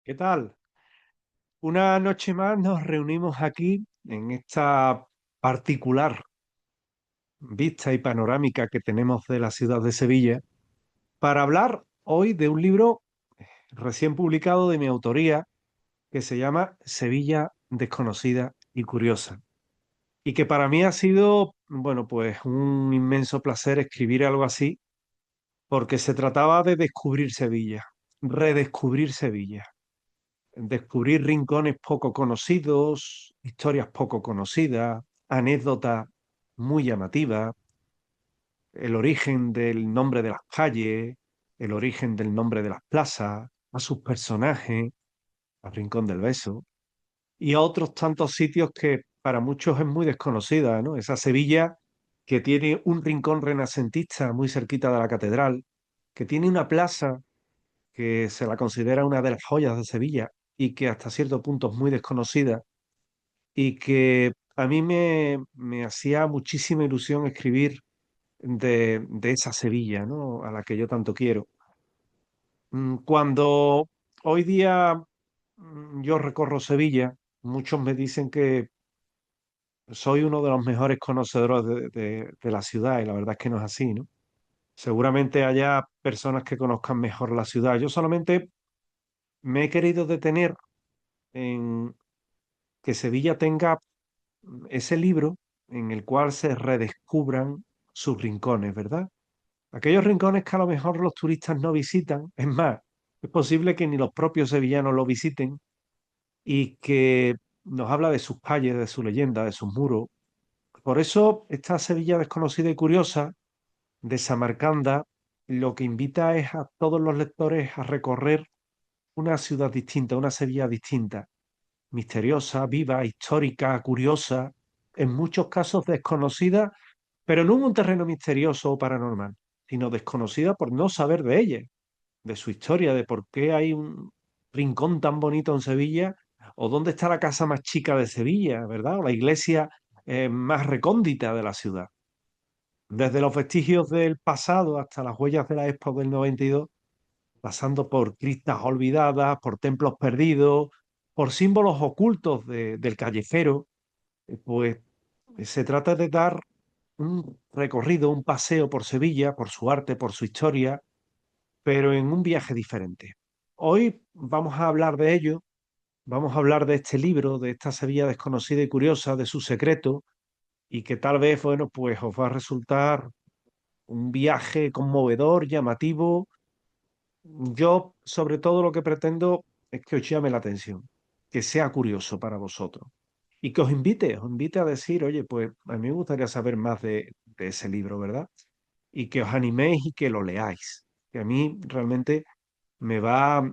¿Qué tal? Una noche más nos reunimos aquí en esta particular vista y panorámica que tenemos de la ciudad de Sevilla para hablar hoy de un libro recién publicado de mi autoría que se llama Sevilla desconocida y curiosa. Y que para mí ha sido, bueno, pues un inmenso placer escribir algo así porque se trataba de descubrir Sevilla, redescubrir Sevilla. Descubrir rincones poco conocidos, historias poco conocidas, anécdotas muy llamativas, el origen del nombre de las calles, el origen del nombre de las plazas, a sus personajes, al Rincón del Beso, y a otros tantos sitios que para muchos es muy desconocida, ¿no? Esa Sevilla que tiene un rincón renacentista muy cerquita de la catedral, que tiene una plaza que se la considera una de las joyas de Sevilla y que hasta cierto punto es muy desconocida y que a mí me hacía muchísima ilusión escribir de esa Sevilla, ¿no? A la que yo tanto quiero. Cuando hoy día yo recorro Sevilla, muchos me dicen que soy uno de los mejores conocedores de la ciudad y la verdad es que no es así, ¿no? Seguramente haya personas que conozcan mejor la ciudad. Yo solamente me he querido detener en que Sevilla tenga ese libro en el cual se redescubran sus rincones, ¿verdad? Aquellos rincones que a lo mejor los turistas no visitan, es más, es posible que ni los propios sevillanos lo visiten y que nos habla de sus calles, de su leyenda, de sus muros. Por eso esta Sevilla desconocida y curiosa de Samarcanda lo que invita es a todos los lectores a recorrer una ciudad distinta, una Sevilla distinta, misteriosa, viva, histórica, curiosa, en muchos casos desconocida, pero no en un terreno misterioso o paranormal, sino desconocida por no saber de ella, de su historia, de por qué hay un rincón tan bonito en Sevilla, o dónde está la casa más chica de Sevilla, ¿verdad? O la iglesia más recóndita de la ciudad. Desde los vestigios del pasado hasta las huellas de la Expo del 92, pasando por cristas olvidadas, por templos perdidos, por símbolos ocultos del callejero, pues se trata de dar un recorrido, un paseo por Sevilla, por su arte, por su historia, pero en un viaje diferente. Hoy vamos a hablar de ello, vamos a hablar de este libro, de esta Sevilla desconocida y curiosa, de su secreto, y que tal vez, bueno, pues os va a resultar un viaje conmovedor, llamativo. Yo, sobre todo, lo que pretendo es que os llame la atención, que sea curioso para vosotros y que os invite a decir, oye, pues a mí me gustaría saber más de ese libro, ¿verdad? Y que os animéis y que lo leáis, que a mí realmente me va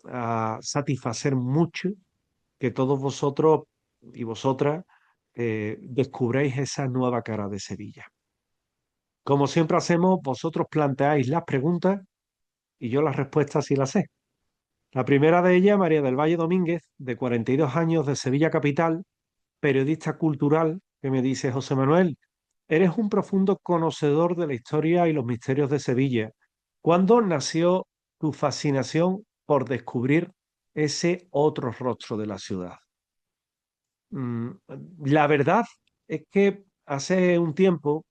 a satisfacer mucho que todos vosotros y vosotras descubráis esa nueva cara de Sevilla. Como siempre hacemos, vosotros planteáis las preguntas y yo las respuestas sí las sé. La primera de ellas, María del Valle Domínguez, de 42 años, de Sevilla Capital, periodista cultural, que me dice: José Manuel, eres un profundo conocedor de la historia y los misterios de Sevilla. ¿Cuándo nació tu fascinación por descubrir ese otro rostro de la ciudad? Mm, la verdad es que hace un tiempo,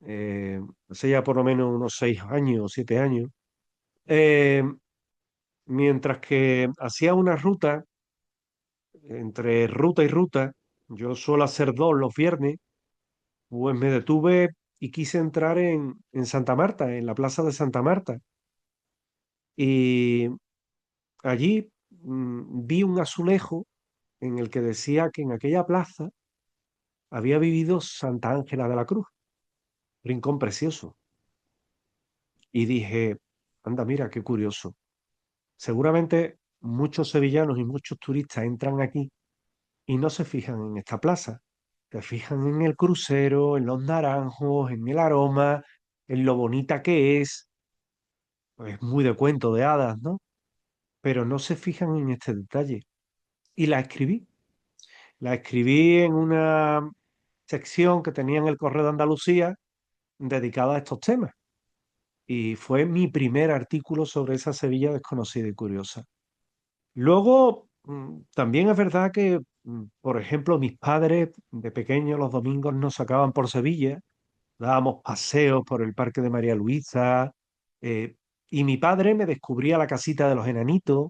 hace ya por lo menos unos 6 años, 7 años, eh, mientras que hacía una ruta, entre ruta y ruta, yo suelo hacer dos los viernes, pues me detuve y quise entrar en Santa Marta, en la plaza de Santa Marta. Y allí vi un azulejo en el que decía que en aquella plaza había vivido Santa Ángela de la Cruz, rincón precioso. Y dije, anda, mira, qué curioso. Seguramente muchos sevillanos y muchos turistas entran aquí y no se fijan en esta plaza. Se fijan en el crucero, en los naranjos, en el aroma, en lo bonita que es. Pues muy de cuento de hadas, ¿no? Pero no se fijan en este detalle. Y la escribí. La escribí en una sección que tenía en el Correo de Andalucía dedicada a estos temas. Y fue mi primer artículo sobre esa Sevilla desconocida y curiosa. Luego, también es verdad que, por ejemplo, mis padres de pequeños los domingos nos sacaban por Sevilla, dábamos paseos por el Parque de María Luisa, eh, y mi padre me descubría la casita de los enanitos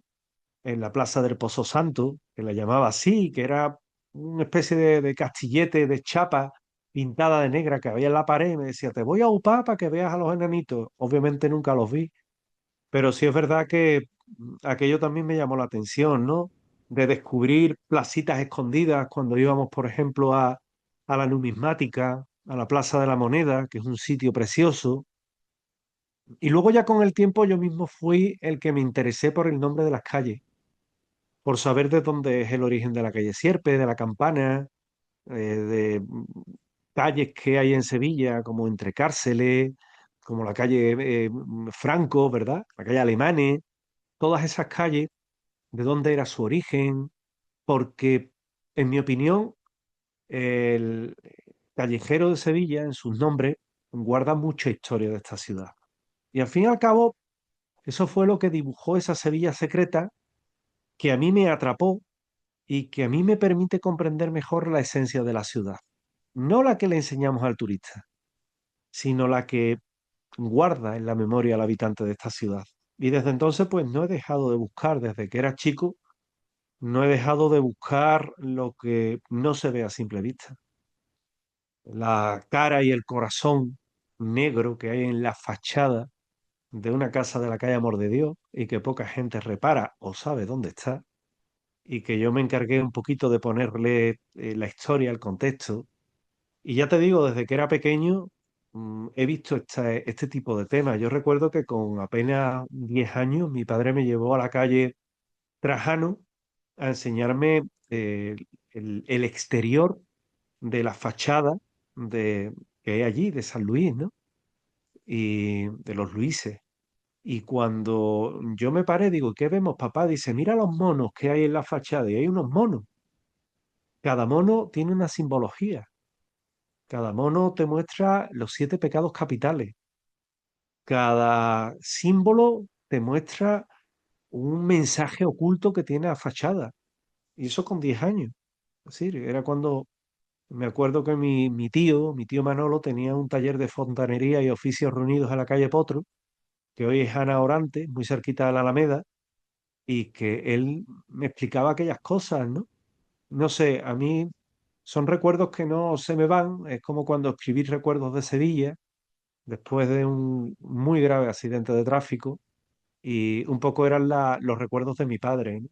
en la Plaza del Pozo Santo, que la llamaba así, que era una especie de castillete de chapa pintada de negra que había en la pared, y me decía, te voy a upar para que veas a los enanitos. Obviamente nunca los vi, pero sí es verdad que aquello también me llamó la atención, ¿no? De descubrir placitas escondidas cuando íbamos, por ejemplo, a la numismática, a la Plaza de la Moneda, que es un sitio precioso. Y luego ya con el tiempo yo mismo fui el que me interesé por el nombre de las calles, por saber de dónde es el origen de la calle Sierpe, de la Campana, de calles que hay en Sevilla, como entre cárceles, como la calle Franco, ¿verdad? La calle Alemanes, todas esas calles, de dónde era su origen, porque, en mi opinión, el callejero de Sevilla, en sus nombres, guarda mucha historia de esta ciudad. Y al fin y al cabo, eso fue lo que dibujó esa Sevilla secreta que a mí me atrapó y que a mí me permite comprender mejor la esencia de la ciudad. No la que le enseñamos al turista, sino la que guarda en la memoria al habitante de esta ciudad. Y desde entonces, pues no he dejado de buscar, desde que era chico, no he dejado de buscar lo que no se ve a simple vista. La cara y el corazón negro que hay en la fachada de una casa de la calle Amor de Dios y que poca gente repara o sabe dónde está, y que yo me encargué un poquito de ponerle la historia, el contexto. Y ya te digo, desde que era pequeño he visto este tipo de temas. Yo recuerdo que con apenas 10 años mi padre me llevó a la calle Trajano a enseñarme el exterior de la fachada de, que hay allí, de San Luis, ¿no? Y de los Luises. Y cuando yo me paré, digo, ¿qué vemos, papá? Dice, mira los monos que hay en la fachada. Y hay unos monos. Cada mono tiene una simbología. Cada mono te muestra los 7 pecados capitales. Cada símbolo te muestra un mensaje oculto que tiene la fachada. Y eso con 10 años. Es decir, era cuando me acuerdo que mi tío Manolo, tenía un taller de fontanería y oficios reunidos en la calle Potro, que hoy es Ana Orante, muy cerquita de la Alameda, y que él me explicaba aquellas cosas, ¿no? No sé, a mí son recuerdos que no se me van. Es como cuando escribí recuerdos de Sevilla después de un muy grave accidente de tráfico, y un poco eran los recuerdos de mi padre, ¿no?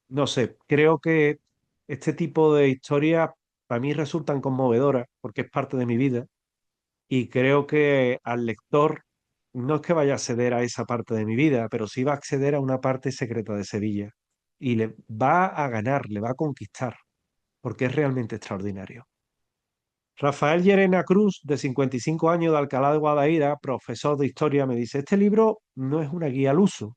No sé, creo que este tipo de historias para mí resultan conmovedoras porque es parte de mi vida, y creo que al lector no es que vaya a acceder a esa parte de mi vida, pero sí va a acceder a una parte secreta de Sevilla y le va a ganar, le va a conquistar, porque es realmente extraordinario. Rafael Llerena Cruz, de 55 años, de Alcalá de Guadaira, profesor de historia, me dice, este libro no es una guía al uso,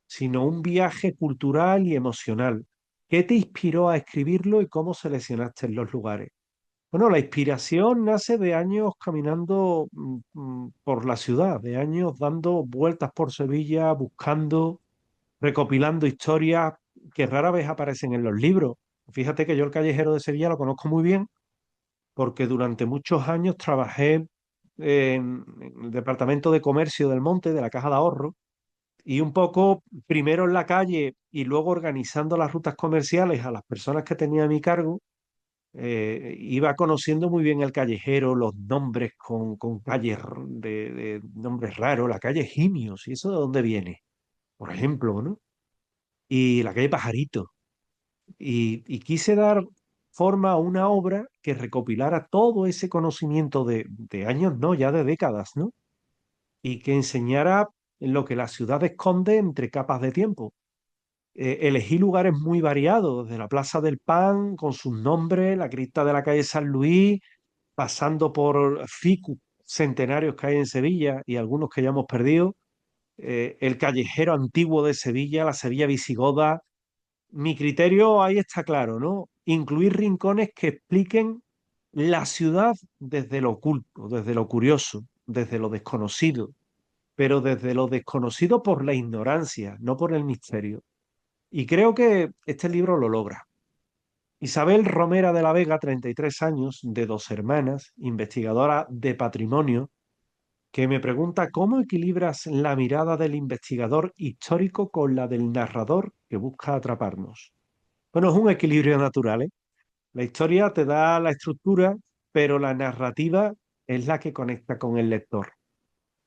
sino un viaje cultural y emocional. ¿Qué te inspiró a escribirlo y cómo seleccionaste los lugares? Bueno, la inspiración nace de años caminando por la ciudad, de años dando vueltas por Sevilla, buscando, recopilando historias que rara vez aparecen en los libros. Fíjate que yo el callejero de Sevilla lo conozco muy bien porque durante muchos años trabajé en el Departamento de Comercio del Monte, de la Caja de Ahorro, y un poco primero en la calle y luego organizando las rutas comerciales a las personas que tenía a mi cargo. Iba conociendo muy bien el callejero, los nombres con calles de nombres raros, la calle Gimios, ¿y eso de dónde viene? Por ejemplo, ¿no? Y la calle Pajarito. Y quise dar forma a una obra que recopilara todo ese conocimiento de años, no, ya de décadas, ¿no? Y que enseñara lo que la ciudad esconde entre capas de tiempo. Elegí lugares muy variados, desde la Plaza del Pan, con sus nombres, la cripta de la calle San Luis, pasando por ficus centenarios que hay en Sevilla y algunos que ya hemos perdido, el callejero antiguo de Sevilla, la Sevilla visigoda. Mi criterio ahí está claro, ¿no? Incluir rincones que expliquen la ciudad desde lo oculto, desde lo curioso, desde lo desconocido, pero desde lo desconocido por la ignorancia, no por el misterio. Y creo que este libro lo logra. Isabel Romera de la Vega, 33 años, de dos hermanas, investigadora de patrimonio, que me pregunta cómo equilibras la mirada del investigador histórico con la del narrador que busca atraparnos. Bueno, es un equilibrio natural, ¿eh? La historia te da la estructura, pero la narrativa es la que conecta con el lector.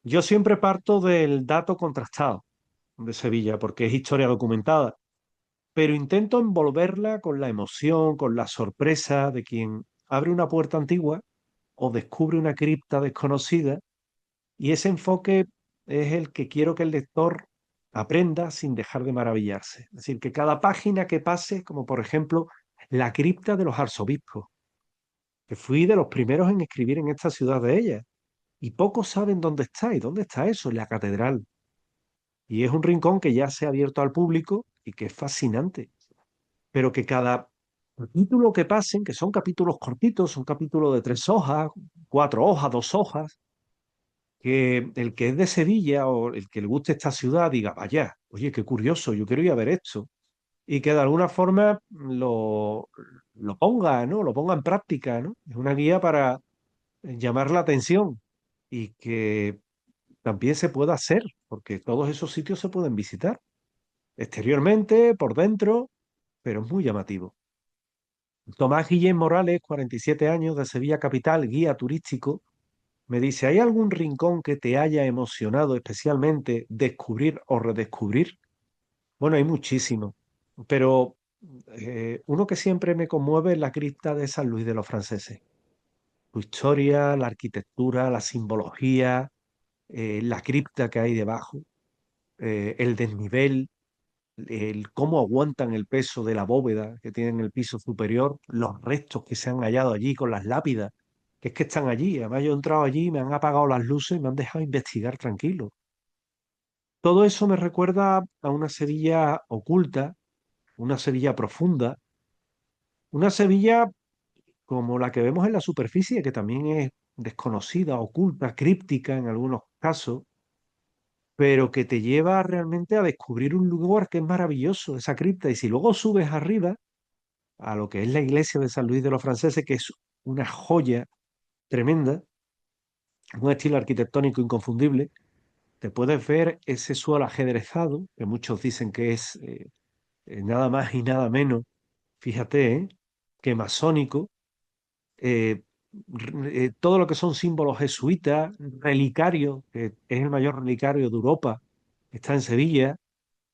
Yo siempre parto del dato contrastado de Sevilla, porque es historia documentada, pero intento envolverla con la emoción, con la sorpresa de quien abre una puerta antigua o descubre una cripta desconocida, y ese enfoque es el que quiero que el lector aprenda sin dejar de maravillarse. Es decir, que cada página que pase, como por ejemplo la cripta de los arzobispos, que fui de los primeros en escribir en esta ciudad de ella, y pocos saben dónde está, y dónde está eso, en la catedral. Y es un rincón que ya se ha abierto al público y que es fascinante, pero que cada capítulo que pasen, que son capítulos cortitos, son capítulos de 3 hojas, 4 hojas, 2 hojas, que el que es de Sevilla o el que le guste esta ciudad diga, vaya, oye, qué curioso, yo quiero ir a ver esto. Y que de alguna forma lo ponga, ¿no? Lo ponga en práctica, ¿no? Es una guía para llamar la atención y que también se pueda hacer, porque todos esos sitios se pueden visitar, exteriormente, por dentro, pero es muy llamativo. Tomás Guillén Morales, 47 años, de Sevilla Capital, guía turístico, me dice, ¿hay algún rincón que te haya emocionado especialmente descubrir o redescubrir? Bueno, hay muchísimo, pero uno que siempre me conmueve es la cripta de San Luis de los Franceses. Su historia, la arquitectura, la simbología, la cripta que hay debajo, el desnivel, el cómo aguantan el peso de la bóveda que tiene en el piso superior, los restos que se han hallado allí con las lápidas, que es que están allí. Además, yo he entrado allí, me han apagado las luces y me han dejado investigar tranquilo. Todo eso me recuerda a una Sevilla oculta, una Sevilla profunda, una Sevilla como la que vemos en la superficie, que también es desconocida, oculta, críptica en algunos casos, pero que te lleva realmente a descubrir un lugar que es maravilloso, esa cripta. Y si luego subes arriba, a lo que es la iglesia de San Luis de los Franceses, que es una joya tremenda, un estilo arquitectónico inconfundible, te puedes ver ese suelo ajedrezado, que muchos dicen que es nada más y nada menos, fíjate, que masónico, eh, todo lo que son símbolos jesuitas, relicarios, que es el mayor relicario de Europa, está en Sevilla,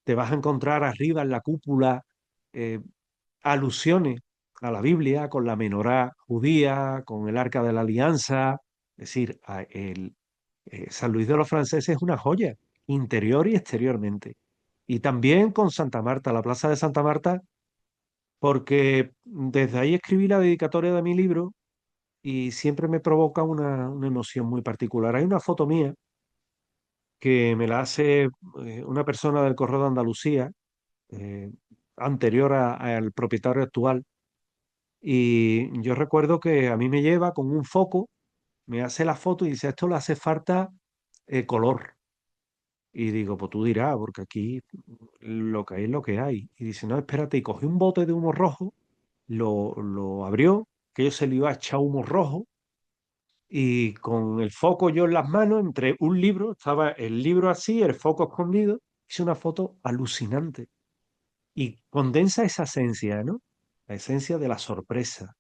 te vas a encontrar arriba en la cúpula eh, alusiones a la Biblia, con la menorá judía, con el Arca de la Alianza. Es decir, San Luis de los Franceses es una joya, interior y exteriormente. Y también con Santa Marta, la Plaza de Santa Marta, porque desde ahí escribí la dedicatoria de mi libro y siempre me provoca una emoción muy particular. Hay una foto mía que me la hace una persona del Correo de Andalucía, eh, anterior al propietario actual. Y yo recuerdo que a mí me lleva con un foco, me hace la foto y dice, esto le hace falta color. Y digo, pues tú dirás, porque aquí lo que hay es lo que hay. Y dice, no, espérate, y cogió un bote de humo rojo, lo abrió, que yo se le iba a echar humo rojo, y con el foco yo en las manos, entre un libro, estaba el libro así, el foco escondido, hice una foto alucinante. Y condensa esa esencia, ¿no? La esencia de la sorpresa,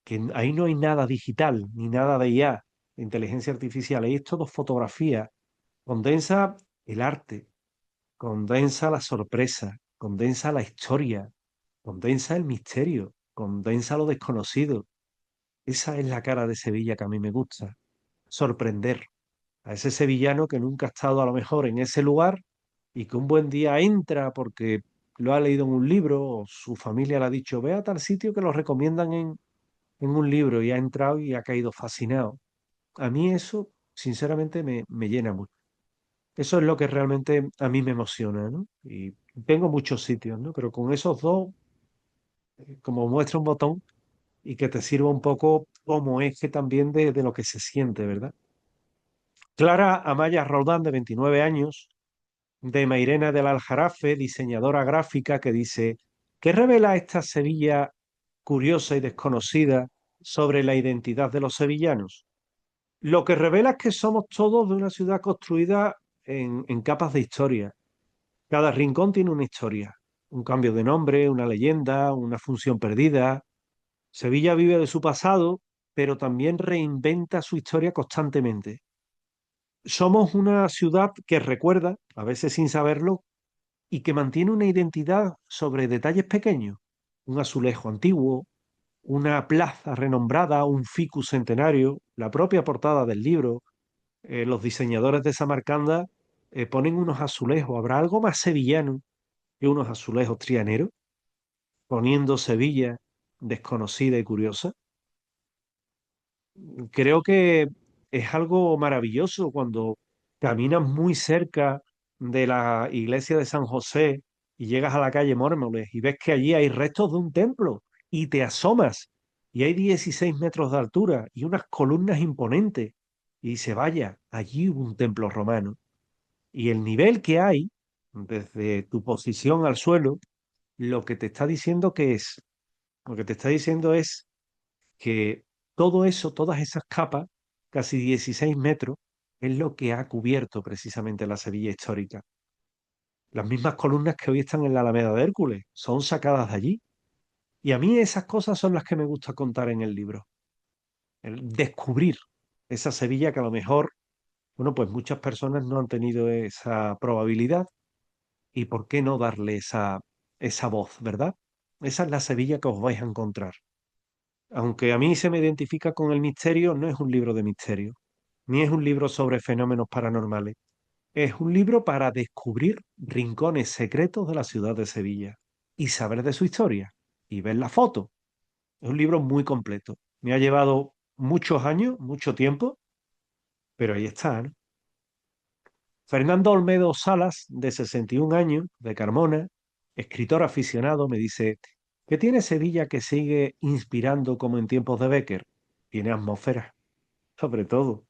que ahí no hay nada digital, ni nada de IA, de inteligencia artificial, ahí es todo fotografía. Condensa el arte, condensa la sorpresa, condensa la historia, condensa el misterio, condensa lo desconocido. Esa es la cara de Sevilla que a mí me gusta. Sorprender a ese sevillano que nunca ha estado a lo mejor en ese lugar y que un buen día entra porque lo ha leído en un libro o su familia le ha dicho, ve a tal sitio que lo recomiendan en un libro y ha entrado y ha caído fascinado. A mí eso, sinceramente, me llena mucho. Eso es lo que realmente a mí me emociona, ¿no? Y tengo muchos sitios, ¿no? Pero con esos dos, como muestra un botón y que te sirva un poco como eje también de lo que se siente, ¿verdad? Clara Amaya Roldán, de 29 años, de Mairena del Aljarafe, diseñadora gráfica, que dice, ¿qué revela esta Sevilla curiosa y desconocida sobre la identidad de los sevillanos? Lo que revela es que somos todos de una ciudad construida en capas de historia. Cada rincón tiene una historia, un cambio de nombre, una leyenda, una función perdida. Sevilla vive de su pasado, pero también reinventa su historia constantemente. Somos una ciudad que recuerda, a veces sin saberlo, y que mantiene una identidad sobre detalles pequeños. Un azulejo antiguo, una plaza renombrada, un ficus centenario, la propia portada del libro. Los diseñadores de Samarcanda ponen unos azulejos. ¿Habrá algo más sevillano que unos azulejos trianeros, poniendo Sevilla desconocida y curiosa? Creo que es algo maravilloso cuando caminas muy cerca de la iglesia de San José y llegas a la calle Mármoles y ves que allí hay restos de un templo y te asomas y hay 16 metros de altura y unas columnas imponentes y dice, vaya, allí hubo un templo romano. Y el nivel que hay desde tu posición al suelo, lo que te está diciendo que es, lo que te está diciendo es que todo eso, todas esas capas, casi 16 metros, es lo que ha cubierto precisamente la Sevilla histórica. Las mismas columnas que hoy están en la Alameda de Hércules son sacadas de allí. Y a mí esas cosas son las que me gusta contar en el libro. El descubrir esa Sevilla que a lo mejor, bueno, pues muchas personas no han tenido esa probabilidad. ¿Y por qué no darle esa voz, verdad? Esa es la Sevilla que os vais a encontrar. Aunque a mí se me identifica con el misterio, no es un libro de misterio, ni es un libro sobre fenómenos paranormales. Es un libro para descubrir rincones secretos de la ciudad de Sevilla y saber de su historia y ver la foto. Es un libro muy completo. Me ha llevado muchos años, mucho tiempo, pero ahí está, ¿no? Fernando Olmedo Salas, de 61 años, de Carmona, escritor aficionado, me dice, ¿qué tiene Sevilla que sigue inspirando como en tiempos de Bécquer? Tiene atmósfera, sobre todo.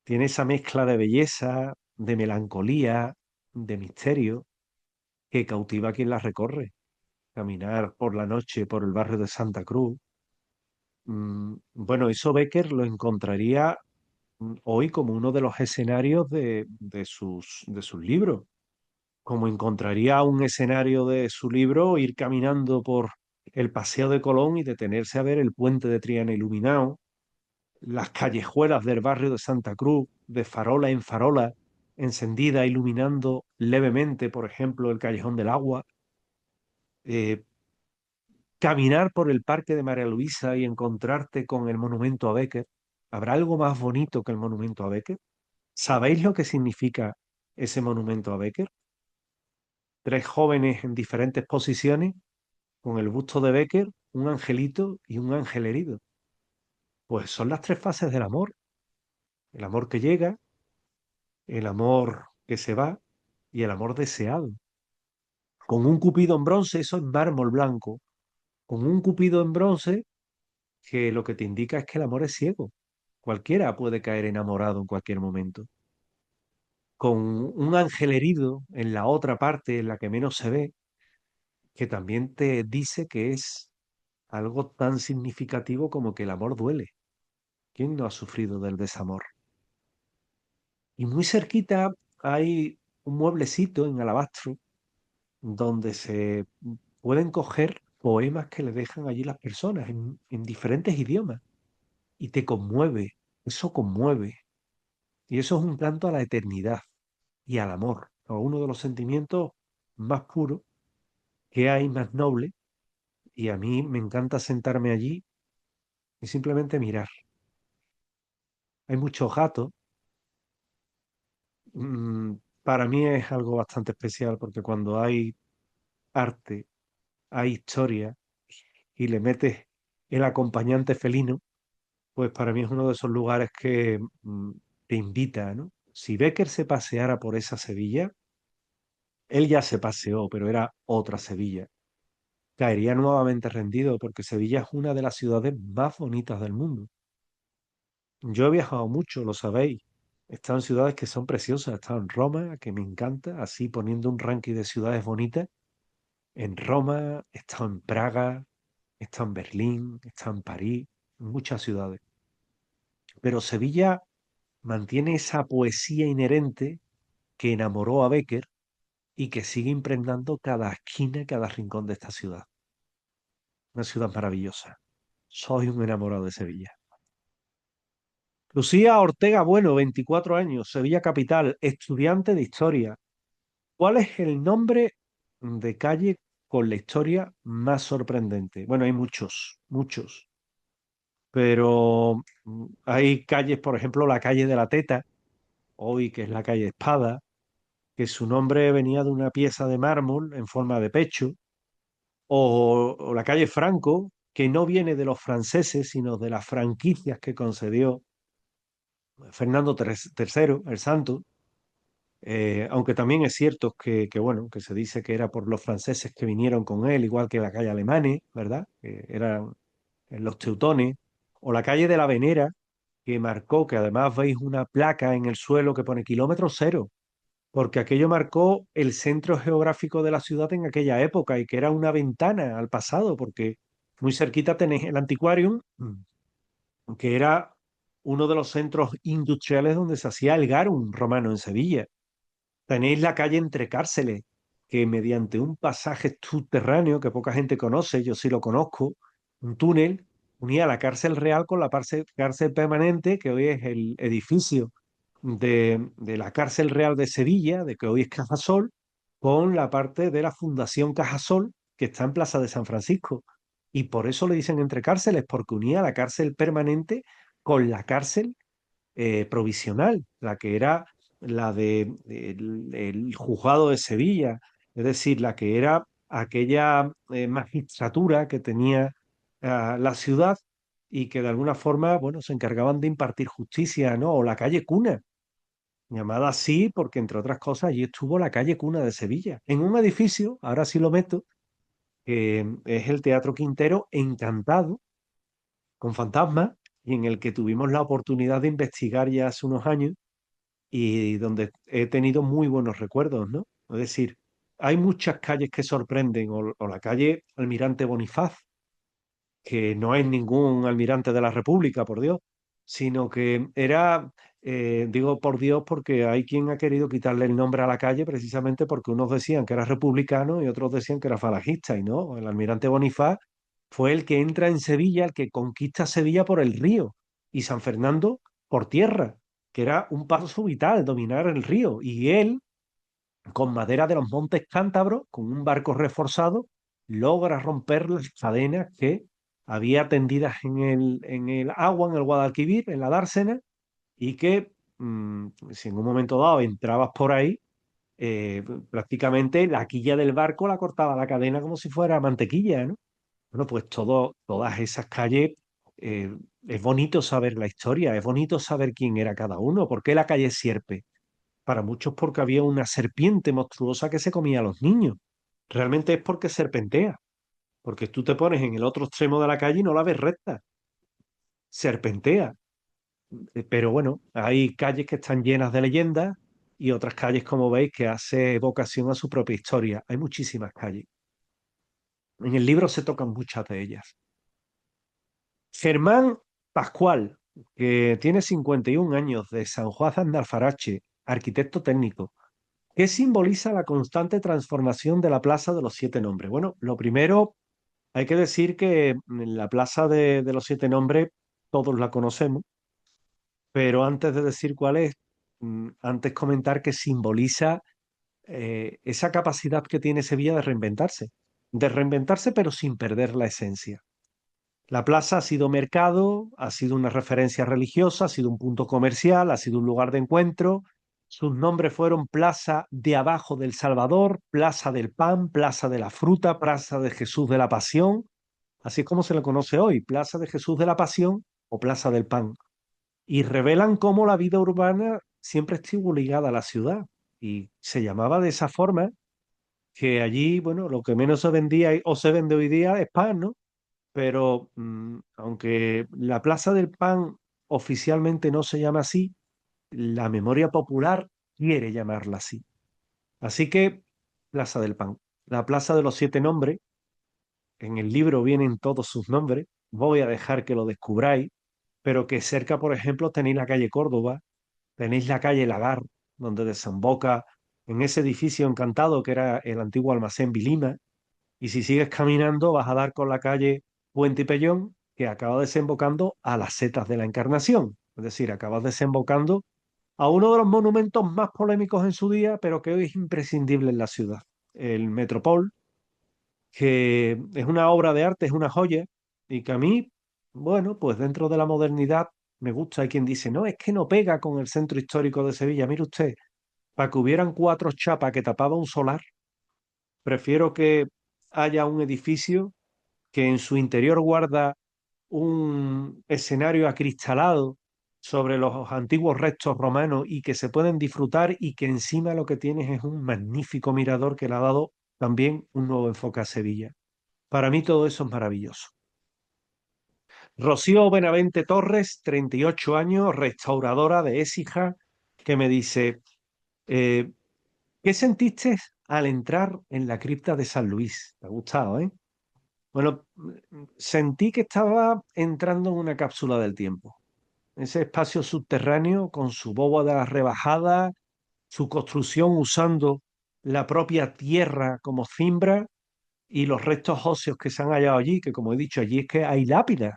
Tiene esa mezcla de belleza, de melancolía, de misterio, que cautiva a quien la recorre. Caminar por la noche por el barrio de Santa Cruz. Bueno, eso Bécquer lo encontraría hoy como uno de los escenarios de sus libros. Como encontraría un escenario de su libro, ir caminando por el Paseo de Colón y detenerse a ver el puente de Triana iluminado, las callejuelas del barrio de Santa Cruz, de farola en farola, encendida, iluminando levemente, por ejemplo, el Callejón del Agua, eh, caminar por el Parque de María Luisa y encontrarte con el monumento a Becker. ¿Habrá algo más bonito que el monumento a Becker? ¿Sabéis lo que significa ese monumento a Becker? Tres jóvenes en diferentes posiciones con el busto de Becker, un angelito y un ángel herido. Pues son las tres fases del amor. El amor que llega, el amor que se va y el amor deseado. Con un cupido en bronce, eso es mármol blanco. Con un cupido en bronce que lo que te indica es que el amor es ciego. Cualquiera puede caer enamorado en cualquier momento. Con un ángel herido en la otra parte, en la que menos se ve, que también te dice que es algo tan significativo como que el amor duele. ¿Quién no ha sufrido del desamor? Y muy cerquita hay un mueblecito en alabastro donde se pueden coger poemas que le dejan allí las personas en diferentes idiomas. Y te conmueve, eso conmueve. Y eso es un canto a la eternidad y al amor, a uno de los sentimientos más puros que hay, más noble. Y a mí me encanta sentarme allí y simplemente mirar. Hay muchos gatos. Mm, para mí es algo bastante especial porque cuando hay arte, hay historia y le metes el acompañante felino, pues para mí es uno de esos lugares que te invita, ¿no? Si Becker se paseara por esa Sevilla, él ya se paseó, pero era otra Sevilla. Caería nuevamente rendido porque Sevilla es una de las ciudades más bonitas del mundo. Yo he viajado mucho, lo sabéis, He estado en ciudades que son preciosas. He estado en Roma, que me encanta, así poniendo un ranking de ciudades bonitas. En Roma, he estado en Praga, he estado en Berlín, he estado en París, en muchas ciudades. Pero Sevilla mantiene esa poesía inherente que enamoró a Becker y que sigue impregnando cada esquina, cada rincón de esta ciudad. Una ciudad maravillosa. Soy un enamorado de Sevilla. Lucía Ortega Bueno, 24 años, Sevilla capital, estudiante de historia. ¿Cuál es el nombre de calle con la historia más sorprendente? Bueno, hay muchos, muchos, pero hay calles, por ejemplo, la calle de la Teta, hoy que es la calle Espada, que su nombre venía de una pieza de mármol en forma de pecho, o la calle Franco, que no viene de los franceses, sino de las franquicias que concedió Fernando III, el Santo. Aunque también es cierto bueno, que se dice que era por los franceses que vinieron con él, igual que la calle Alemane, ¿verdad? Que eran los teutones, o la calle de la Venera, que marcó, que además veis una placa en el suelo que pone kilómetro cero, porque aquello marcó el centro geográfico de la ciudad en aquella época y que era una ventana al pasado, porque muy cerquita tenéis el Antiquarium, que era uno de los centros industriales donde se hacía el garum romano en Sevilla. Tenéis la calle Entre Cárceles, que mediante un pasaje subterráneo que poca gente conoce, yo sí lo conozco, un túnel, unía la cárcel real con la cárcel permanente, que hoy es el edificio de la cárcel real de Sevilla, de que hoy es Cajasol, con la parte de la Fundación Cajasol, que está en Plaza de San Francisco. Y por eso le dicen Entre Cárceles, porque unía la cárcel permanente con la cárcel provisional, la que era la el juzgado de Sevilla, es decir, la que era aquella magistratura que tenía la ciudad y que de alguna forma, bueno, se encargaban de impartir justicia, ¿no? O la calle Cuna, llamada así porque, entre otras cosas, allí estuvo la calle Cuna de Sevilla, en un edificio, ahora sí lo meto, que es el Teatro Quintero Encantado, con fantasmas, y en el que tuvimos la oportunidad de investigar ya hace unos años y donde he tenido muy buenos recuerdos, ¿no? Es decir, hay muchas calles que sorprenden, o la calle Almirante Bonifaz, que no es ningún almirante de la República, por Dios, sino que era, digo por Dios, porque hay quien ha querido quitarle el nombre a la calle precisamente porque unos decían que era republicano y otros decían que era falangista, y no, el almirante Bonifaz fue el que entra en Sevilla, el que conquista Sevilla por el río y San Fernando por tierra, que era un paso vital, dominar el río, y él con madera de los montes cántabros, con un barco reforzado, logra romper las cadenas que había tendidas en el agua, en el Guadalquivir, en la dársena, y que si en un momento dado entrabas por ahí, prácticamente la quilla del barco la cortaba la cadena como si fuera mantequilla, ¿no? Bueno, pues todas esas calles, es bonito saber la historia, es bonito saber quién era cada uno. ¿Por qué la calle Sierpe? Para muchos porque había una serpiente monstruosa que se comía a los niños. Realmente es porque serpentea, porque tú te pones en el otro extremo de la calle y no la ves recta, serpentea. Pero bueno, hay calles que están llenas de leyendas y otras calles, como veis, que hace evocación a su propia historia. Hay muchísimas calles. En el libro se tocan muchas de ellas. Germán Pascual, que tiene 51 años, de San Juan de Alfarache, arquitecto técnico. ¿Qué simboliza la constante transformación de la Plaza de los Siete Nombres? Bueno, lo primero, hay que decir que la Plaza de los Siete Nombres todos la conocemos, pero antes de decir cuál es, antes comentar que simboliza esa capacidad que tiene Sevilla de reinventarse pero sin perder la esencia. La plaza ha sido mercado, ha sido una referencia religiosa, ha sido un punto comercial, ha sido un lugar de encuentro. Sus nombres fueron Plaza de Abajo del Salvador, Plaza del Pan, Plaza de la Fruta, Plaza de Jesús de la Pasión, así es como se le conoce hoy, Plaza de Jesús de la Pasión o Plaza del Pan. Y revelan cómo la vida urbana siempre estuvo ligada a la ciudad y se llamaba de esa forma que allí, bueno, lo que menos se vendía o se vende hoy día es pan, ¿no? Pero aunque la Plaza del Pan oficialmente no se llama así, la memoria popular quiere llamarla así. Así que, Plaza del Pan, la Plaza de los Siete Nombres, en el libro vienen todos sus nombres, voy a dejar que lo descubráis, pero que cerca, por ejemplo, tenéis la calle Córdoba, tenéis la calle Lagar, donde desemboca en ese edificio encantado que era el antiguo almacén Vilima, y si sigues caminando vas a dar con la calle Puente y Pellón, que acaba desembocando a las Setas de la Encarnación, es decir, acabas desembocando a uno de los monumentos más polémicos en su día, pero que hoy es imprescindible en la ciudad, el Metropol, que es una obra de arte, es una joya, y que a mí, bueno, pues dentro de la modernidad me gusta. Hay quien dice, no, es que no pega con el centro histórico de Sevilla. Mire usted, para que hubieran cuatro chapas que tapaba un solar, prefiero que haya un edificio que en su interior guarda un escenario acristalado sobre los antiguos restos romanos y que se pueden disfrutar y que encima lo que tienes es un magnífico mirador que le ha dado también un nuevo enfoque a Sevilla. Para mí todo eso es maravilloso. Rocío Benavente Torres, 38 años, restauradora de Écija, que me dice, eh, ¿qué sentiste al entrar en la cripta de San Luis? Me ha gustado, ¿eh? Bueno, sentí que estaba entrando en una cápsula del tiempo. Ese espacio subterráneo con su bóveda rebajada, su construcción usando la propia tierra como cimbra y los restos óseos que se han hallado allí, que como he dicho, allí es que hay lápidas,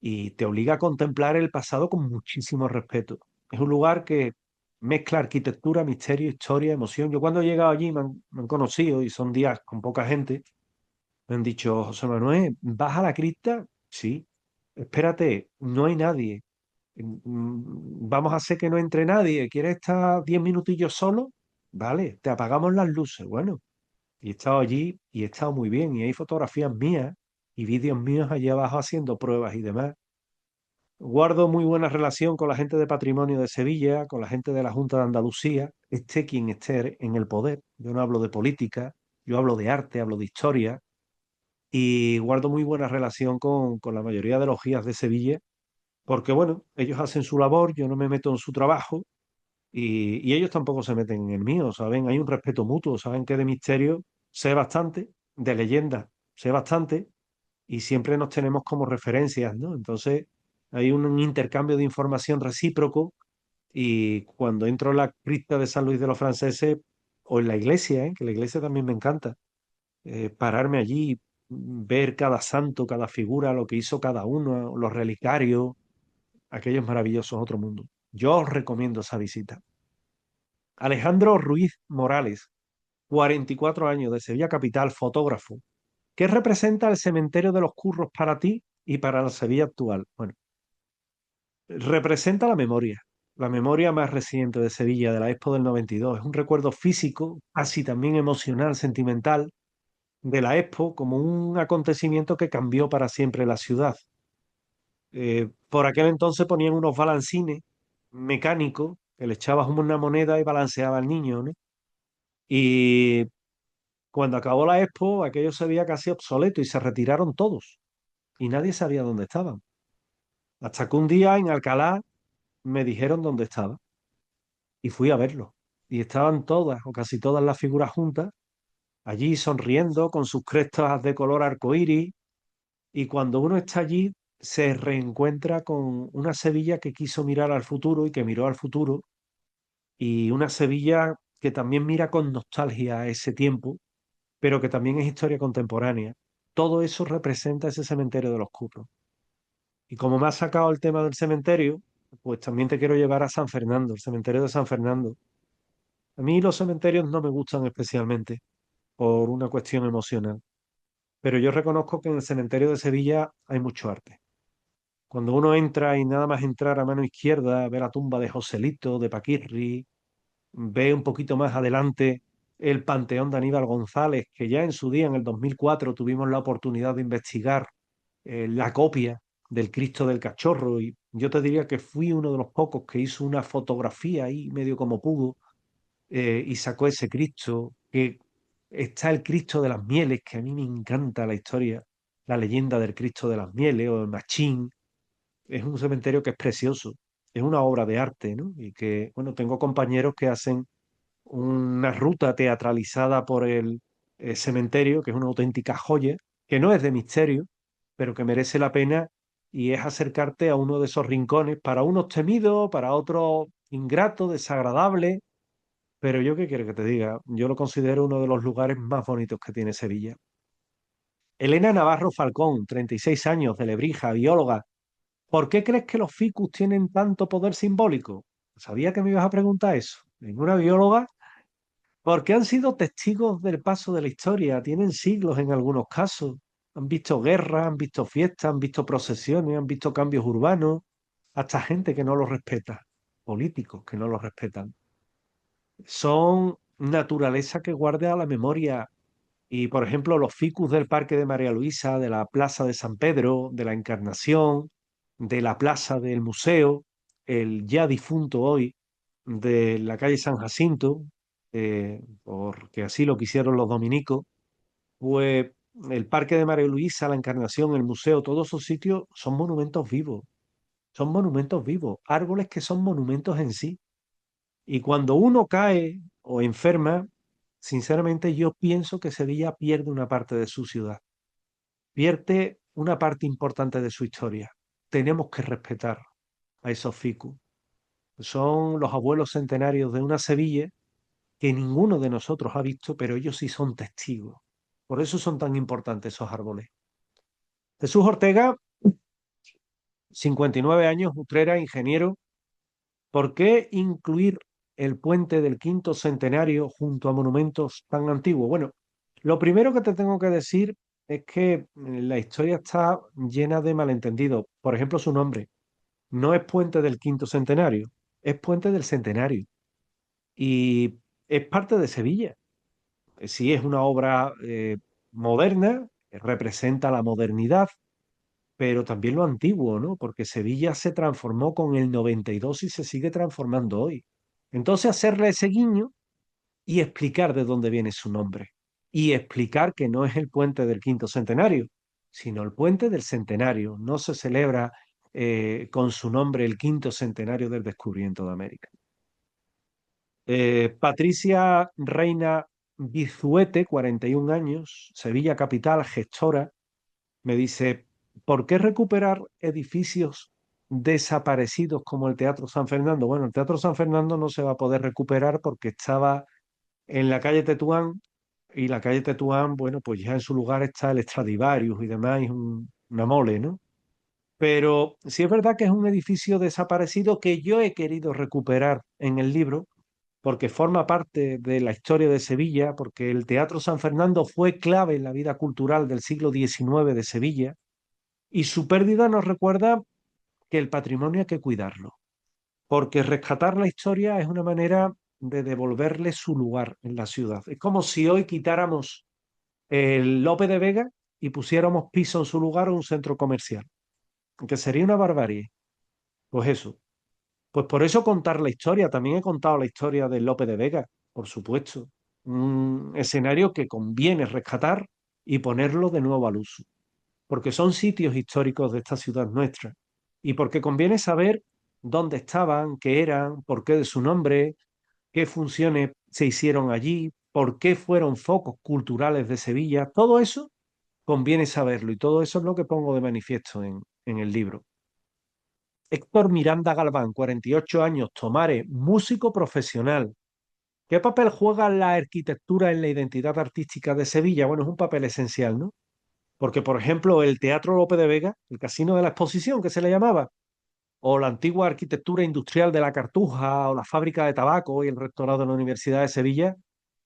y te obliga a contemplar el pasado con muchísimo respeto. Es un lugar que mezcla arquitectura, misterio, historia, emoción. Yo cuando he llegado allí me han conocido y son días con poca gente, me han dicho, José Manuel, ¿vas a la cripta? Sí. Espérate, no hay nadie. Vamos a hacer que no entre nadie. ¿Quieres estar 10 minutillos solo? Vale, te apagamos las luces. Bueno, y he estado allí y he estado muy bien. Y hay fotografías mías y vídeos míos allí abajo haciendo pruebas y demás. Guardo muy buena relación con la gente de Patrimonio de Sevilla, con la gente de la Junta de Andalucía, esté quien esté en el poder. Yo no hablo de política, yo hablo de arte, hablo de historia y guardo muy buena relación con la mayoría de los guías de Sevilla, porque bueno, ellos hacen su labor, yo no me meto en su trabajo y ellos tampoco se meten en el mío, ¿saben? Hay un respeto mutuo, saben que de misterio sé bastante, de leyenda sé bastante y siempre nos tenemos como referencias, ¿no? Entonces hay un intercambio de información recíproco y cuando entro en la cripta de San Luis de los Franceses o en la iglesia, ¿eh? Que la iglesia también me encanta, pararme allí, ver cada santo, cada figura, lo que hizo cada uno, los relicarios, aquellos maravillosos, otro mundo. Yo os recomiendo esa visita. Alejandro Ruiz Morales, 44 años, de Sevilla Capital, fotógrafo. ¿Qué representa el cementerio de los Curros para ti y para la Sevilla actual? Bueno, representa la memoria más reciente de Sevilla, de la Expo del 92. Es un recuerdo físico, así también emocional, sentimental, de la Expo como un acontecimiento que cambió para siempre la ciudad. Por aquel entonces ponían unos balancines mecánicos que le echabas una moneda y balanceaba al niño, ¿no? Y cuando acabó la Expo, aquello se veía casi obsoleto y se retiraron todos y nadie sabía dónde estaban. Hasta que un día en Alcalá me dijeron dónde estaba y fui a verlo. Y estaban todas o casi todas las figuras juntas, allí sonriendo con sus crestas de color arcoíris. Y cuando uno está allí, se reencuentra con una Sevilla que quiso mirar al futuro y que miró al futuro, y una Sevilla que también mira con nostalgia a ese tiempo, pero que también es historia contemporánea. Todo eso representa ese cementerio de los Curros. Y como me has sacado el tema del cementerio, pues también te quiero llevar a San Fernando, el cementerio de San Fernando. A mí los cementerios no me gustan especialmente por una cuestión emocional, pero yo reconozco que en el cementerio de Sevilla hay mucho arte. Cuando uno entra y nada más entrar a mano izquierda, ve la tumba de Joselito, de Paquirri, ve un poquito más adelante el Panteón de Aníbal González, que ya en su día, en el 2004, tuvimos la oportunidad de investigar la copia del Cristo del Cachorro, y yo te diría que fui uno de los pocos que hizo una fotografía ahí, medio como pudo, y sacó ese Cristo, que está el Cristo de las Mieles, que a mí me encanta la historia, la leyenda del Cristo de las Mieles o el Machín. Es un cementerio que es precioso. es una obra de arte, ¿no? Y que, bueno, tengo compañeros que hacen una ruta teatralizada por el cementerio, que es una auténtica joya, que no es de misterio, pero que merece la pena y es acercarte a uno de esos rincones, para unos temidos, para otros ingratos, desagradables, pero yo qué quiero que te diga, yo lo considero uno de los lugares más bonitos que tiene Sevilla. Elena Navarro Falcón, 36 años, de Lebrija, bióloga. ¿Por qué crees que los ficus tienen tanto poder simbólico? Sabía que me ibas a preguntar eso. Ninguna bióloga, porque han sido testigos del paso de la historia, tienen siglos en algunos casos. Han visto guerras, han visto fiestas, han visto procesiones, han visto cambios urbanos, hasta gente que no los respeta, políticos que no los respetan. Son naturaleza que guarda la memoria. Y, por ejemplo, los ficus del Parque de María Luisa, de la Plaza de San Pedro, de la Encarnación, de la Plaza del Museo, el ya difunto hoy de la calle San Jacinto, porque así lo quisieron los dominicos, pues el Parque de María Luisa, la Encarnación, el museo, todos esos sitios son monumentos vivos, árboles que son monumentos en sí. Y cuando uno cae o enferma, sinceramente yo pienso que Sevilla pierde una parte de su ciudad, pierde una parte importante de su historia. Tenemos que respetar a esos ficus. Son los abuelos centenarios de una Sevilla que ninguno de nosotros ha visto, pero ellos sí son testigos. Por eso son tan importantes esos árboles. Jesús Ortega, 59 años, Utrera, ingeniero. ¿Por qué incluir el puente del quinto centenario junto a monumentos tan antiguos? Bueno, lo primero que te tengo que decir es que la historia está llena de malentendidos. Por ejemplo, su nombre no es puente del quinto centenario, es puente del centenario. Y es parte de Sevilla. Sí, es una obra moderna, representa la modernidad, pero también lo antiguo, ¿no? Porque Sevilla se transformó con el 92 y se sigue transformando hoy. Entonces, hacerle ese guiño y explicar de dónde viene su nombre. Y explicar que no es el puente del quinto centenario, sino el puente del centenario. No se celebra con su nombre el quinto centenario del descubrimiento de América. Patricia Reina Bizuete, 41 años, Sevilla capital, gestora, me dice, ¿por qué recuperar edificios desaparecidos como el Teatro San Fernando? Bueno, el Teatro San Fernando no se va a poder recuperar porque estaba en la calle Tetuán y la calle Tetuán, bueno, pues ya en su lugar está el Stradivarius y demás, es una mole, ¿no? Pero sí es verdad que es un edificio desaparecido que yo he querido recuperar en el libro porque forma parte de la historia de Sevilla, porque el Teatro San Fernando fue clave en la vida cultural del siglo XIX de Sevilla, y su pérdida nos recuerda que el patrimonio hay que cuidarlo, porque rescatar la historia es una manera de devolverle su lugar en la ciudad. Es como si hoy quitáramos el Lope de Vega y pusiéramos Piso en su lugar o un centro comercial, que sería una barbarie. Pues eso. Pues por eso contar la historia. También he contado la historia del Lope de Vega, por supuesto. Un escenario que conviene rescatar y ponerlo de nuevo al uso, porque son sitios históricos de esta ciudad nuestra y porque conviene saber dónde estaban, qué eran, por qué de su nombre, qué funciones se hicieron allí, por qué fueron focos culturales de Sevilla. Todo eso conviene saberlo y todo eso es lo que pongo de manifiesto en el libro. Héctor Miranda Galván, 48 años, Tomare, músico profesional. ¿Qué papel juega la arquitectura en la identidad artística de Sevilla? Bueno, es un papel esencial, ¿no? Porque, por ejemplo, el Teatro Lope de Vega, el Casino de la Exposición, que se le llamaba, o la antigua arquitectura industrial de la Cartuja, o la fábrica de tabaco y el rectorado de la Universidad de Sevilla,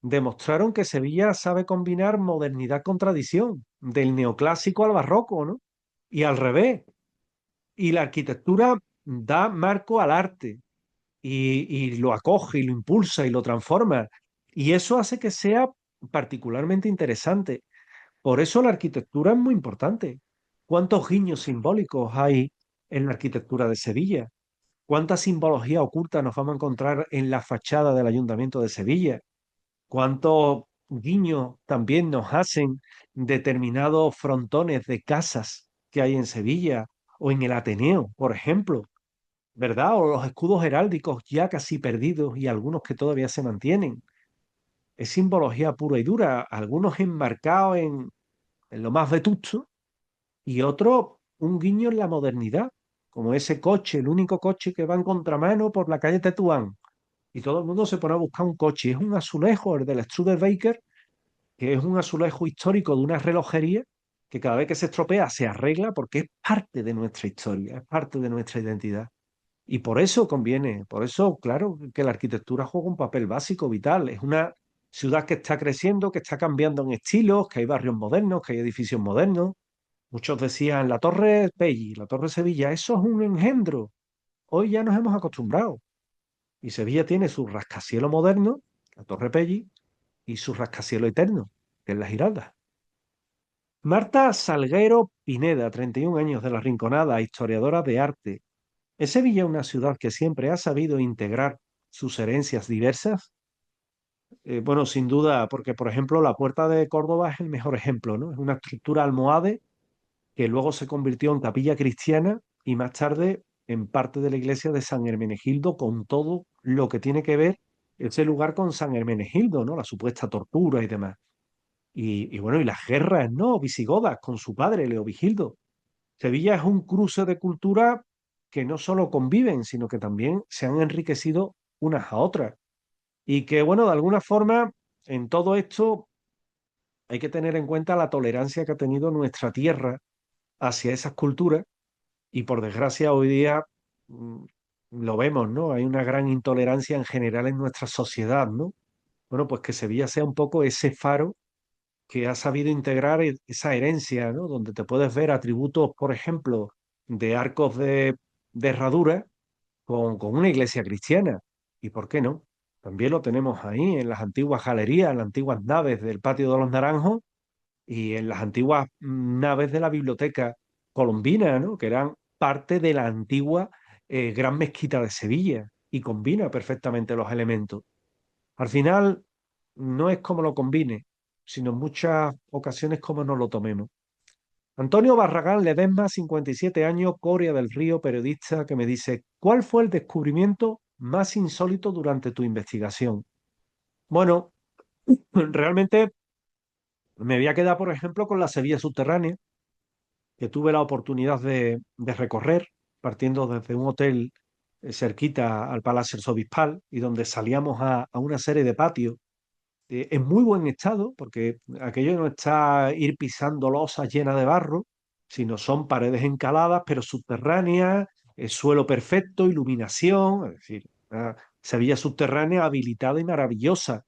demostraron que Sevilla sabe combinar modernidad con tradición, del neoclásico al barroco, ¿no? Y al revés. Y la arquitectura da marco al arte y lo acoge y lo impulsa y lo transforma. Y eso hace que sea particularmente interesante. Por eso la arquitectura es muy importante. ¿Cuántos guiños simbólicos hay en la arquitectura de Sevilla? ¿Cuánta simbología oculta nos vamos a encontrar en la fachada del Ayuntamiento de Sevilla? ¿Cuántos guiños también nos hacen determinados frontones de casas que hay en Sevilla o en el Ateneo, por ejemplo? ¿verdad? O los escudos heráldicos ya casi perdidos y algunos que todavía se mantienen. Es simbología pura y dura, algunos enmarcados en lo más vetusto y otros un guiño en la modernidad, como ese coche, el único coche que va en contramano por la calle Tetuán. Y todo el mundo se pone a buscar un coche. Es un azulejo, el del Studebaker, que es un azulejo histórico de una relojería que cada vez que se estropea se arregla porque es parte de nuestra historia, es parte de nuestra identidad. Y por eso conviene, por eso, claro, que la arquitectura juega un papel básico, vital. Es una ciudad que está creciendo, que está cambiando en estilos, que hay barrios modernos, que hay edificios modernos. Muchos decían la Torre Pelli, la Torre Sevilla, eso es un engendro. Hoy ya nos hemos acostumbrado. Y Sevilla tiene su rascacielos moderno, la Torre Pelli, y su rascacielos eterno, que es la Giralda. Marta Salguero Pineda, 31 años de La Rinconada, historiadora de arte. ¿Es Sevilla una ciudad que siempre ha sabido integrar sus herencias diversas? Bueno, sin duda, porque por ejemplo la Puerta de Córdoba es el mejor ejemplo, ¿no? Es una estructura almohade que luego se convirtió en capilla cristiana y más tarde en parte de la iglesia de San Hermenegildo con todo lo que tiene que ver ese lugar con San Hermenegildo, ¿no? La supuesta tortura y demás. Y bueno, y las guerras, ¿no? Visigodas con su padre, Leovigildo. Sevilla es un cruce de cultura que no solo conviven, sino que también se han enriquecido unas a otras. Y que, bueno, de alguna forma, en todo esto hay que tener en cuenta la tolerancia que ha tenido nuestra tierra hacia esas culturas. Y por desgracia, hoy día mm, lo vemos, ¿no? Hay una gran intolerancia en general en nuestra sociedad, ¿no? Bueno, pues que Sevilla sea un poco ese faro que ha sabido integrar esa herencia, ¿no? Donde te puedes ver atributos, por ejemplo, de arcos de herradura con una iglesia cristiana. ¿Y por qué no? También lo tenemos ahí en las antiguas galerías, en las antiguas naves del Patio de los Naranjos y en las antiguas naves de la biblioteca colombina, ¿no? Que eran parte de la antigua Gran Mezquita de Sevilla y combina perfectamente los elementos. Al final, no es como lo combine, sino en muchas ocasiones como nos lo tomemos. Antonio Barragán Ledesma, 57 años, Coria del Río, periodista, que me dice, ¿cuál fue el descubrimiento más insólito durante tu investigación? Bueno, realmente me voy a quedar, por ejemplo, con la Sevilla subterránea, que tuve la oportunidad de recorrer, partiendo desde un hotel cerquita al Palacio Arzobispal y donde salíamos a una serie de patios en muy buen estado, porque aquello no está ir pisando losas llenas de barro, sino son paredes encaladas, pero subterráneas, suelo perfecto, iluminación, es decir, una Sevilla subterránea habilitada y maravillosa.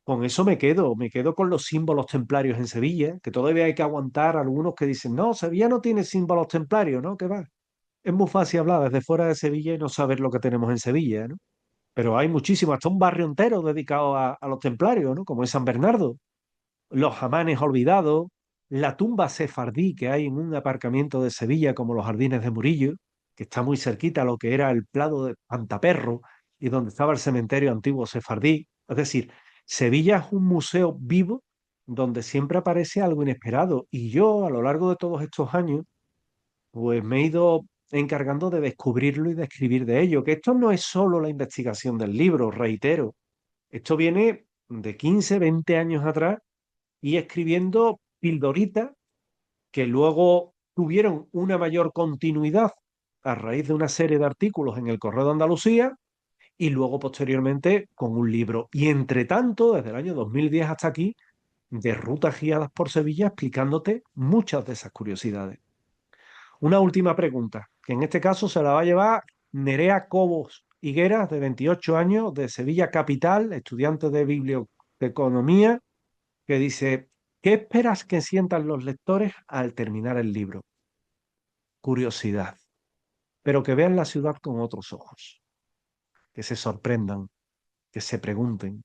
Con eso me quedo con los símbolos templarios en Sevilla, que todavía hay que aguantar algunos que dicen, no, Sevilla no tiene símbolos templarios, ¿no? ¿Qué va? Es muy fácil hablar desde fuera de Sevilla y no saber lo que tenemos en Sevilla, ¿no? Pero hay muchísimos, hasta un barrio entero dedicado a los templarios, ¿no? Como es San Bernardo, los jamanes olvidados, la tumba sefardí que hay en un aparcamiento de Sevilla, como los Jardines de Murillo, que está muy cerquita a lo que era el Prado de Pantaperro y donde estaba el cementerio antiguo sefardí. Es decir, Sevilla es un museo vivo donde siempre aparece algo inesperado. Y yo, a lo largo de todos estos años, pues me he ido encargando de descubrirlo y de escribir de ello, que esto no es solo la investigación del libro, reitero, esto viene de 15, 20 años atrás y escribiendo pildoritas que luego tuvieron una mayor continuidad a raíz de una serie de artículos en el Correo de Andalucía y luego posteriormente con un libro. Y entre tanto, desde el año 2010 hasta aquí, de rutas guiadas por Sevilla explicándote muchas de esas curiosidades. Una última pregunta, que en este caso se la va a llevar Nerea Cobos Higueras, de 28 años, de Sevilla Capital, estudiante de biblioteconomía, que dice, ¿qué esperas que sientan los lectores al terminar el libro? Curiosidad, pero que vean la ciudad con otros ojos, que se sorprendan, que se pregunten,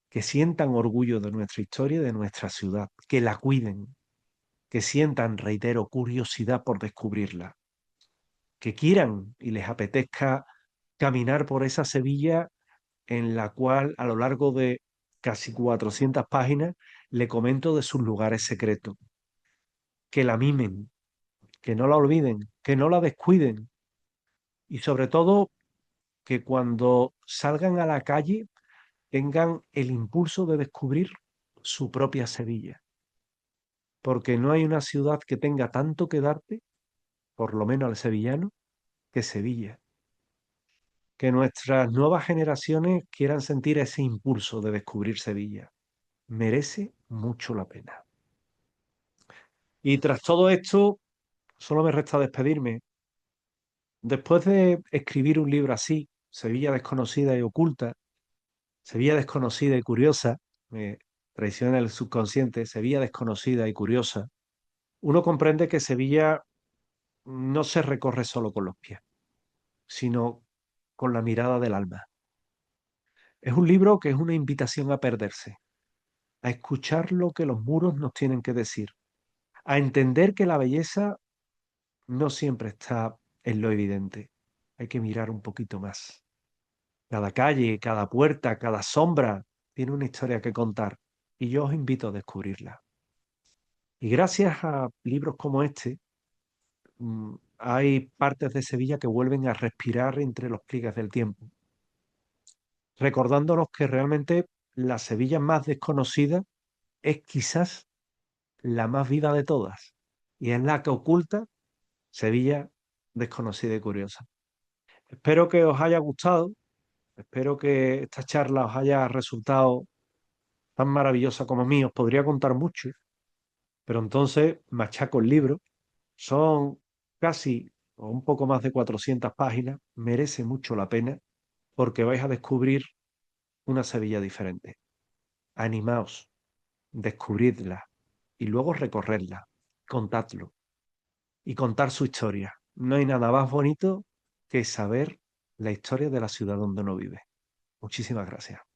que sientan orgullo de nuestra historia y de nuestra ciudad, que la cuiden, que sientan, reitero, curiosidad por descubrirla, que quieran y les apetezca caminar por esa Sevilla en la cual a lo largo de casi 400 páginas le comento de sus lugares secretos, que la mimen, que no la olviden, que no la descuiden, y sobre todo que cuando salgan a la calle tengan el impulso de descubrir su propia Sevilla, porque no hay una ciudad que tenga tanto que darte, por lo menos al sevillano, que Sevilla. Que nuestras nuevas generaciones quieran sentir ese impulso de descubrir Sevilla. Merece mucho la pena. Y tras todo esto, solo me resta despedirme. Después de escribir un libro así, Sevilla desconocida y oculta, Sevilla desconocida y curiosa, me traiciona el subconsciente, Sevilla desconocida y curiosa, uno comprende que Sevilla no se recorre solo con los pies, sino con la mirada del alma. Es un libro que es una invitación a perderse, a escuchar lo que los muros nos tienen que decir, a entender que la belleza no siempre está en lo evidente. Hay que mirar un poquito más. Cada calle, cada puerta, cada sombra tiene una historia que contar y yo os invito a descubrirla. Y gracias a libros como este, hay partes de Sevilla que vuelven a respirar entre los pliegues del tiempo, recordándonos que realmente la Sevilla más desconocida es quizás la más viva de todas y es la que oculta Sevilla desconocida y curiosa. Espero que os haya gustado, espero que esta charla os haya resultado tan maravillosa como a mí. Os podría contar mucho, pero entonces machaco el libro. Son casi o un poco más de 400 páginas. Merece mucho la pena porque vais a descubrir una Sevilla diferente. Animaos, descubridla y luego recorredla, contadlo y contar su historia. No hay nada más bonito que saber la historia de la ciudad donde uno vive. Muchísimas gracias.